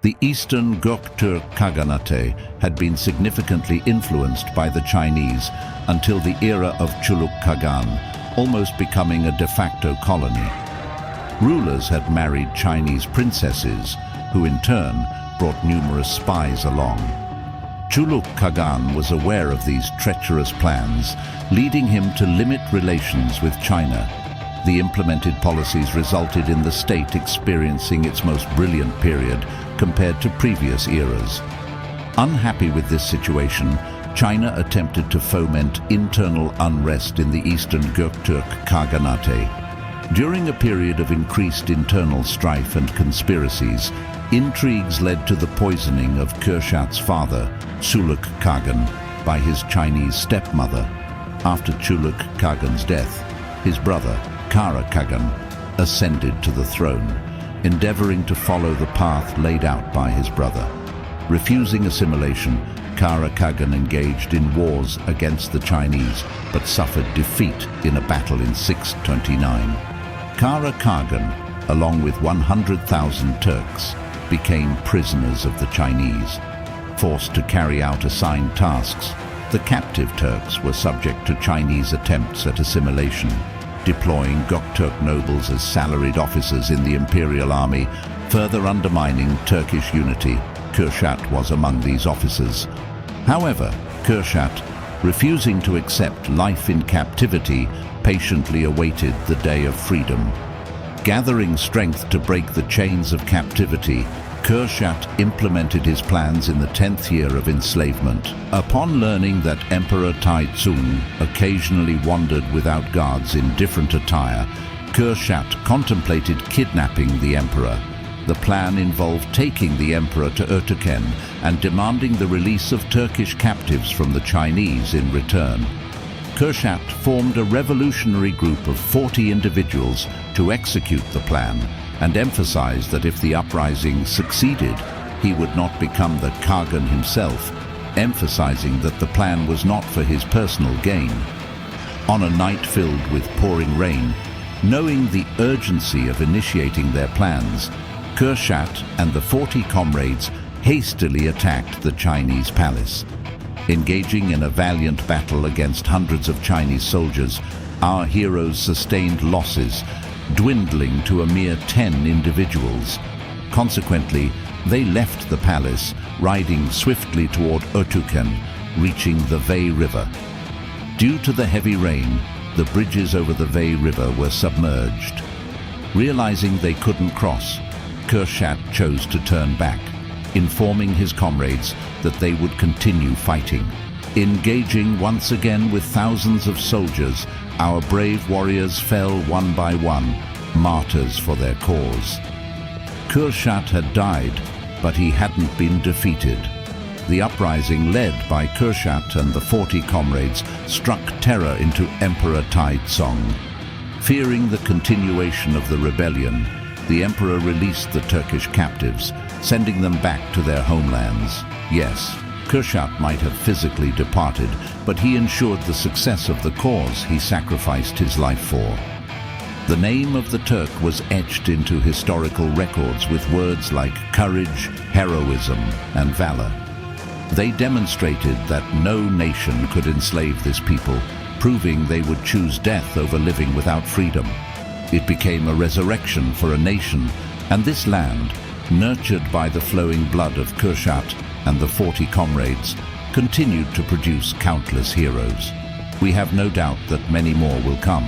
The eastern Göktürk Khaganate had been significantly influenced by the Chinese until the era of Göktürk Khagan, almost becoming a de facto colony. Rulers had married Chinese princesses, who in turn brought numerous spies along. Göktürk Khagan was aware of these treacherous plans, leading him to limit relations with China. The implemented policies resulted in the state experiencing its most brilliant period compared to previous eras. Unhappy with this situation, China attempted to foment internal unrest in the eastern Göktürk Khaganate. During a period of increased internal strife and conspiracies, intrigues led to the poisoning of Kürşat's father, Göktürk Khagan, by his Chinese stepmother. After Göktürk Khagan's death, his brother, Kara Khagan, ascended to the throne, endeavoring to follow the path laid out by his brother. Refusing assimilation, Kara Khagan engaged in wars against the Chinese, but suffered defeat in a battle in 629. Kara Khagan, along with 100,000 Turks, became prisoners of the Chinese. Forced to carry out assigned tasks, the captive Turks were subject to Chinese attempts at assimilation. Deploying Gokturk nobles as salaried officers in the imperial army, further undermining Turkish unity. Kürşat was among these officers. However, Kürşat, refusing to accept life in captivity, patiently awaited the day of freedom. Gathering strength to break the chains of captivity, Kürşat implemented his plans in the 10th year of enslavement. Upon learning that Emperor Taizong occasionally wandered without guards in different attire, Kürşat contemplated kidnapping the emperor. The plan involved taking the emperor to Ertuğrul and demanding the release of Turkish captives from the Chinese in return. Kürşat formed a revolutionary group of 40 individuals to execute the plan, and emphasized that if the uprising succeeded, he would not become the Khagan himself, emphasizing that the plan was not for his personal gain. On a night filled with pouring rain, knowing the urgency of initiating their plans, Kürşat and the 40 comrades hastily attacked the Chinese palace. Engaging in a valiant battle against hundreds of Chinese soldiers, our heroes sustained losses, dwindling to a mere 10 individuals. Consequently, they left the palace, riding swiftly toward Ertuğrul, reaching the Vey River. Due to the heavy rain, the bridges over the Vey River were submerged. Realizing they couldn't cross, Kürşat chose to turn back, informing his comrades that they would continue fighting. Engaging once again with thousands of soldiers, our brave warriors fell one by one, martyrs for their cause. Kürşat had died, but he hadn't been defeated. The uprising led by Kürşat and the 40 comrades struck terror into Emperor Taizong. Fearing the continuation of the rebellion, the emperor released the Turkish captives, sending them back to their homelands. Yes, Kürşat might have physically departed, but he ensured the success of the cause he sacrificed his life for. The name of the Turk was etched into historical records with words like courage, heroism, and valor. They demonstrated that no nation could enslave this people, proving they would choose death over living without freedom. It became a resurrection for a nation, and this land, nurtured by the flowing blood of Kürşat and the 40 comrades, continued to produce countless heroes. We have no doubt that many more will come.